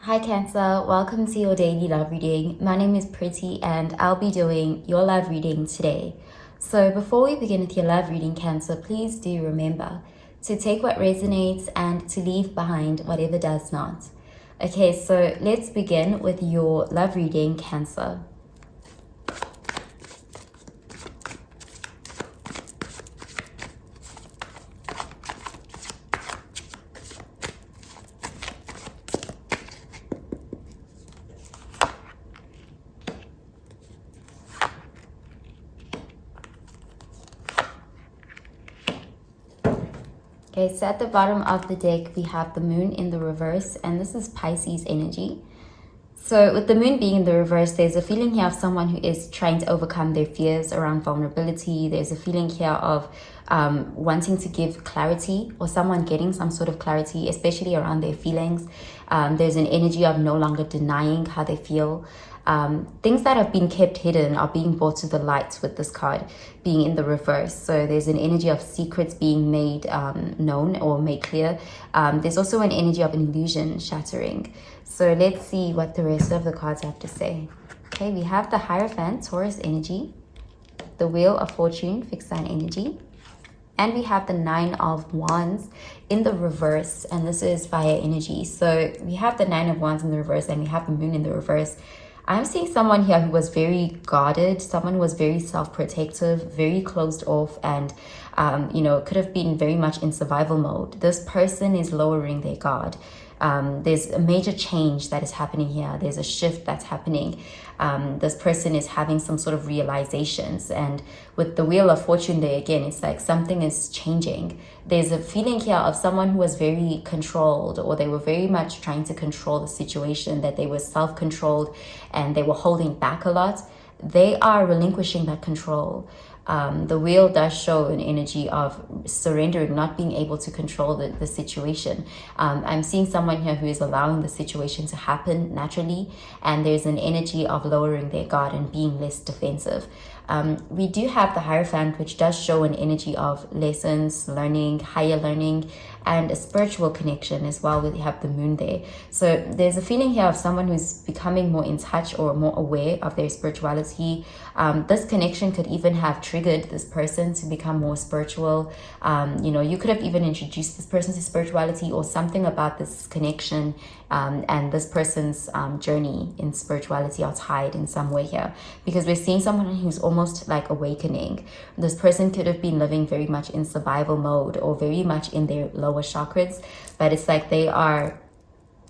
Hi Cancer, welcome to your daily love reading. My name is Pretty and I'll be doing your love reading today. So before we begin with your love reading, Cancer, please do remember to take what resonates and to leave behind whatever does not. Okay, so let's begin with your love reading, Cancer. Okay, so at the bottom of the deck, we have the moon in the reverse, and this is Pisces energy. So with the moon being in the reverse, there's a feeling here of someone who is trying to overcome their fears around vulnerability. There's a feeling here of wanting to give clarity, or someone getting some sort of clarity, especially around their feelings. There's an energy of no longer denying how they feel. Things that have been kept hidden are being brought to the light with this card being in the reverse. So there's an energy of secrets being made known or made clear. There's also an energy of an illusion shattering. So let's see what the rest of the cards have to say. Okay, we have the Hierophant, Taurus energy, the Wheel of Fortune, fixed sign energy, and we have the Nine of Wands in the reverse, and this is fire energy. So we have the Nine of Wands in the reverse and we have the moon in the reverse. I'm seeing someone here who was very guarded, someone who was very self-protective, very closed off, and could have been very much in survival mode. This person is lowering their guard. There's a major change that is happening here. There's a shift that's happening. This person is having some sort of realizations, and with the Wheel of Fortune there again, it's like something is changing. There's a feeling here of someone who was very controlled, or they were very much trying to control the situation, that they were self-controlled and they were holding back a lot. They are relinquishing that control. The wheel does show an energy of surrendering, not being able to control the situation. I'm seeing someone here who is allowing the situation to happen naturally, and there's an energy of lowering their guard and being less defensive. We do have the Hierophant, which does show an energy of lessons, learning, higher learning, and a spiritual connection as well. We have the moon there. So there's a feeling here of someone who's becoming more in touch or more aware of their spirituality. This connection could even have triggered this person to become more spiritual. You could have even introduced this person to spirituality, or something about this connection and this person's journey in spirituality are tied in some way here, because we're seeing someone who's almost like awakening. This person could have been living very much in survival mode or very much in their lower chakras, but it's like they are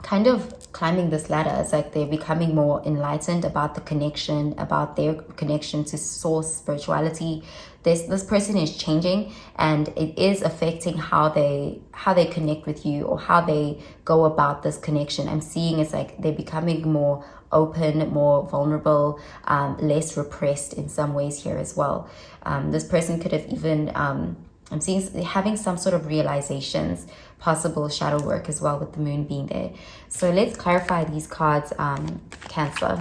kind of climbing this ladder. It's like they're becoming more enlightened about the connection, about their connection to source spirituality. This person is changing, and it is affecting how they connect with you, or how they go about this connection. I'm seeing it's like they're becoming more open, more vulnerable, less repressed in some ways here as well. This person could have even I'm seeing having some sort of realizations, possible shadow work as well, with the moon being there. So let's clarify these cards, Cancer.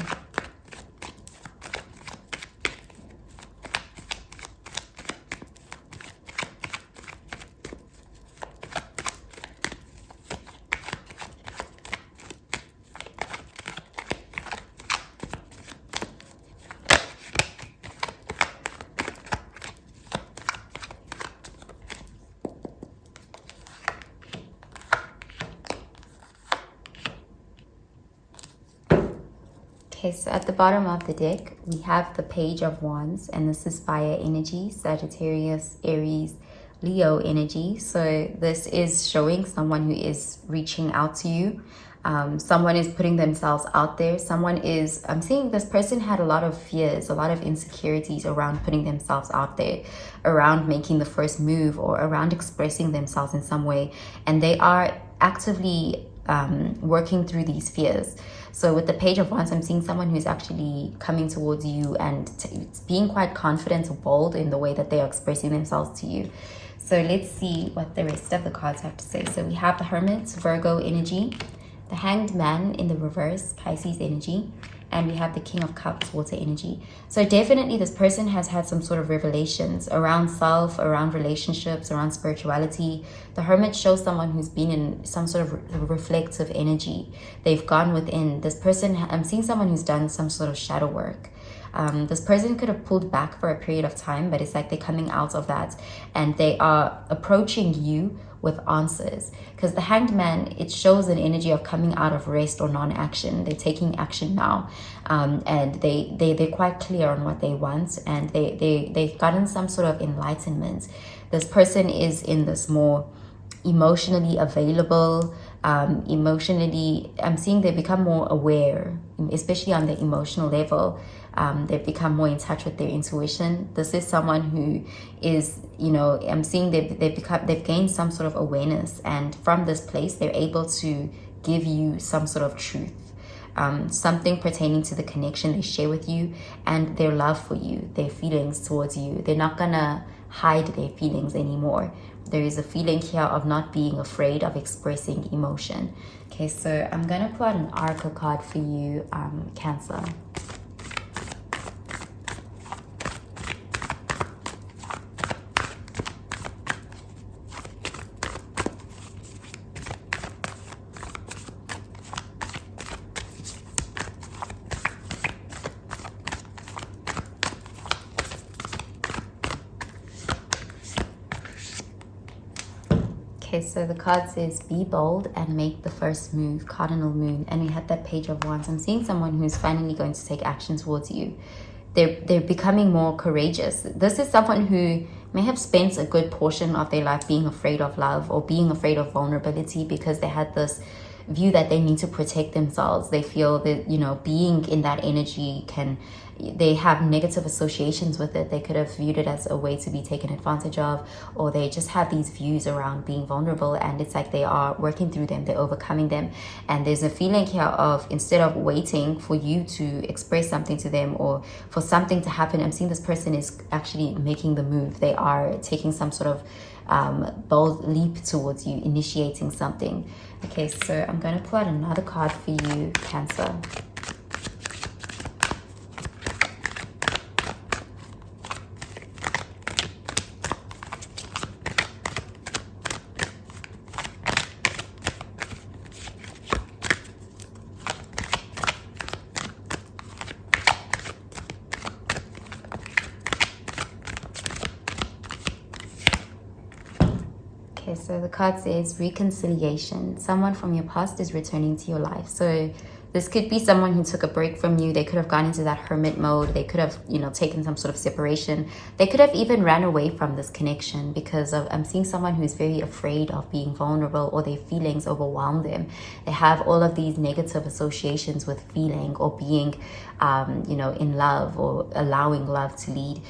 Okay, so at the bottom of the deck, we have the Page of Wands, and this is fire energy, Sagittarius, Aries, Leo energy. So this is showing someone who is reaching out to you. Someone is putting themselves out there. I'm seeing this person had a lot of fears, a lot of insecurities around putting themselves out there, around making the first move, or around expressing themselves in some way. And they are actively working through these fears. So with the Page of Wands, I'm seeing someone who's actually coming towards you and being quite confident or bold in the way that they are expressing themselves to you. So let's see what the rest of the cards have to say. So we have the Hermit, Virgo energy, the Hanged Man in the reverse, Pisces energy, and we have the King of Cups, water energy. So definitely this person has had some sort of revelations around self, around relationships, around spirituality. The Hermit shows someone who's been in some sort of reflective energy. They've gone within. This person, I'm seeing someone who's done some sort of shadow work. This person could have pulled back for a period of time, but it's like they're coming out of that and they are approaching you with answers. Because the Hanged Man, it shows an energy of coming out of rest or non-action. They're taking action now, and they're quite clear on what they want, and they've gotten some sort of enlightenment. This person is in this more emotionally available, emotionally, I'm seeing they become more aware, especially on the emotional level. They've become more in touch with their intuition. This is someone who is, you know, I'm seeing they've gained some sort of awareness, and from this place they're able to give you some sort of truth, something pertaining to the connection they share with you and their love for you, their feelings towards you. They're not gonna hide their feelings anymore. There is a feeling here of not being afraid of expressing emotion. Okay, so I'm gonna pull out an oracle card for you, Cancer. Okay, so the card says, be bold and make the first move, cardinal moon. And we had that Page of Wands. I'm seeing someone who's finally going to take action towards you. They're becoming more courageous. This is someone who may have spent a good portion of their life being afraid of love or being afraid of vulnerability, because they had this view that they need to protect themselves. They feel that, you know, being in that energy they have negative associations with it. They could have viewed it as a way to be taken advantage of, or they just have these views around being vulnerable, and it's like they are working through them, they're overcoming them. And there's a feeling here of, instead of waiting for you to express something to them or for something to happen, I'm seeing this person is actually making the move. They are taking some sort of bold leap towards you, initiating something. Okay, so I'm going to pull out another card for you, Cancer. Okay, so the card says reconciliation. Someone from your past is returning to your life. So this could be someone who took a break from you. They could have gone into that hermit mode. They could have, you know, taken some sort of separation. They could have even ran away from this connection because of, I'm seeing someone who's very afraid of being vulnerable, or their feelings overwhelm them. They have all of these negative associations with feeling or being, you know, in love or allowing love to lead.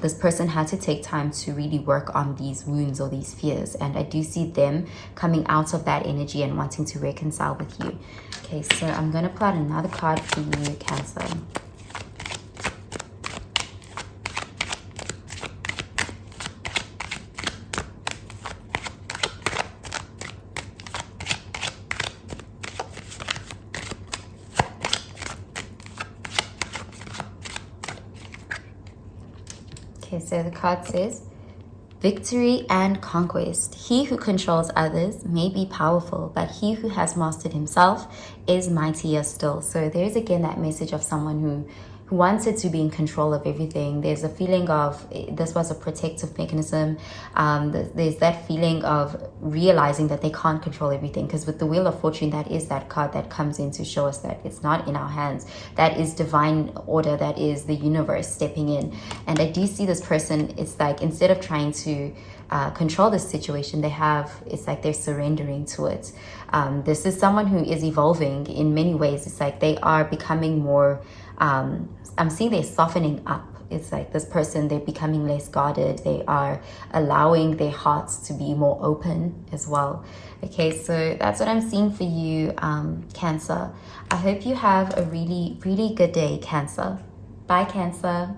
This person had to take time to really work on these wounds or these fears. And I do see them coming out of that energy and wanting to reconcile with you. Okay, so I'm going to pull out another card for you, Cancer. Okay, so the card says, victory and conquest. He who controls others may be powerful, but he who has mastered himself is mightier still. So there's again that message of someone who wanted to be in control of everything. There's a feeling of this was a protective mechanism. There's that feeling of realizing that they can't control everything, because with the Wheel of Fortune, that is that card that comes in to show us that it's not in our hands. That is divine order. That is the universe stepping in. And I do see this person, it's like instead of trying to control this situation, it's like they're surrendering to it. This is someone who is evolving in many ways. It's like they are becoming more, I'm seeing they're softening up. It's like this person, they're becoming less guarded. They are allowing their hearts to be more open as well. Okay, so that's what I'm seeing for you, Cancer. I hope you have a really, really good day, Cancer. Bye, Cancer.